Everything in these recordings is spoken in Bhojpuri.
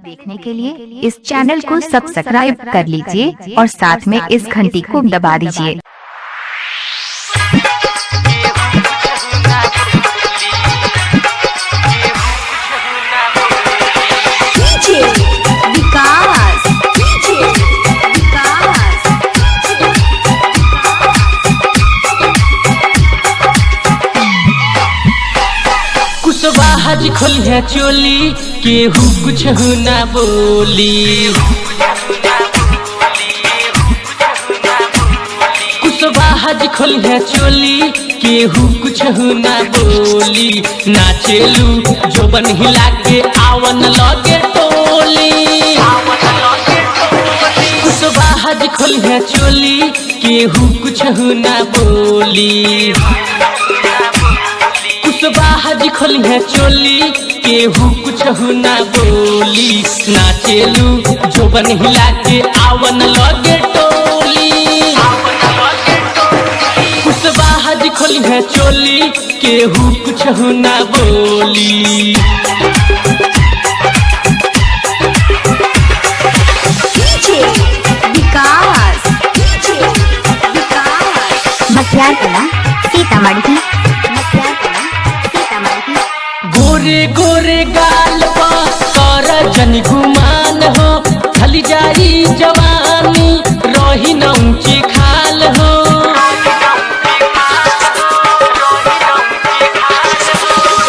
देखने के लिए इस चैनल को सब्सक्राइब कर लीजिए और साथ में इस घंटी को दबा दीजिए। कुशवाहा खोली है चोली केहू कुछ ना बोली। कुशवाहा खोली है चोली केहू कुछ ना बोली। नाचेलू जोबन हिला के आवन लगे टोली। कुशवाहा खोली है चोली केहू कुछ ना बोली। कुशवाहा खोली है चोली केहू कुछ ना बोली। नाचेलू जोबन हिला के आवन लगे टोली। कुशवाहा खोली है चोली केहू कुछ ना बोली। सीतामढ़ी गोरे गोरे गाल कर जन गुमान हो। ढल जाई जवानी रही न ऊंची खाल हो।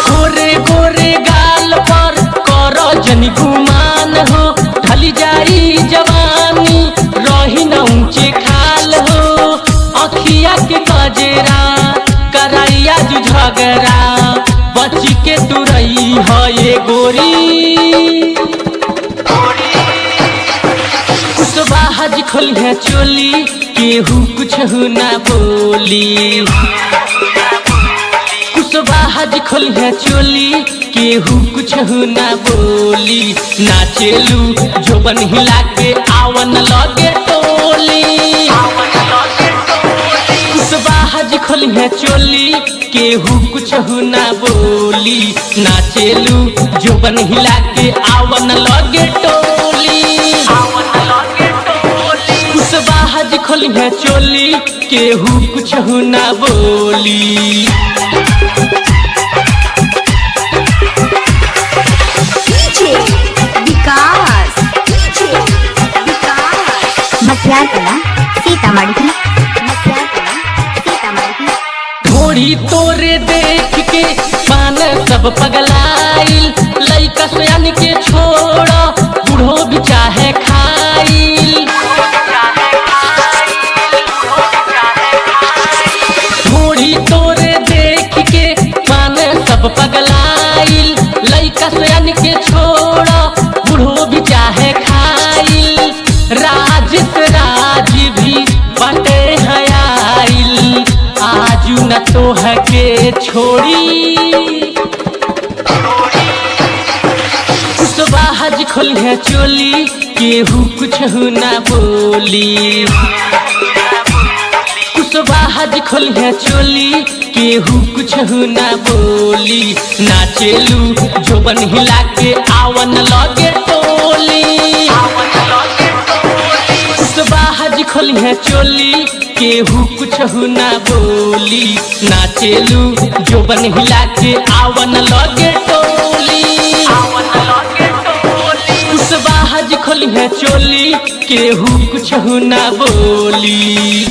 गोरे गोरे गाल पर कर जन गुमान हो। ढल जाई जवानी रही न ऊंची खाल हो। अखिया के कजरा कराइया जू झगड़ा बच के तुरई है ये गोरी। कुशवाहा खोली है चोली केहू कुछ ना बोली। कुशवाहा खोली है चोली केहू कुछ ना बोली। नाचेलू जोबन हिला के आवन लगे टोली। कुशवाहा खोली है चोली केहू कुछ ना बोली। नाचेलू जोबन हिला के आवन लगे टोली। कुशवाहा खोली है चोली केहू कुछ ना बोली। सीतामढ़ी घोड़ी तोरे देख के पान सब पगलाइल। लइका सयान के छोड़ बूढ़ो भी चाहे खाइल। घोड़ी तोरे देख के पान सब पगलाइल। लइका सयान के छोड़ बूढ़ो भी चाहे खाइल। राज भी बटे हयाइल आजू न तोह के छोड़ी। कुशवाहा खोली है चोली केहू कुछ ना बोली। कुशवाहा खोली है चोली केहू कुछ ना बोली। नाचेलू जोबन हिला के आवन लगे टोली। कुशवाहा खोली है चोली केहू कुछ ना बोली। नाचेलू जोबन हिला के आवन लगे टोली। कुशवाहा खोली है चोली केहू कुछ ना बोली।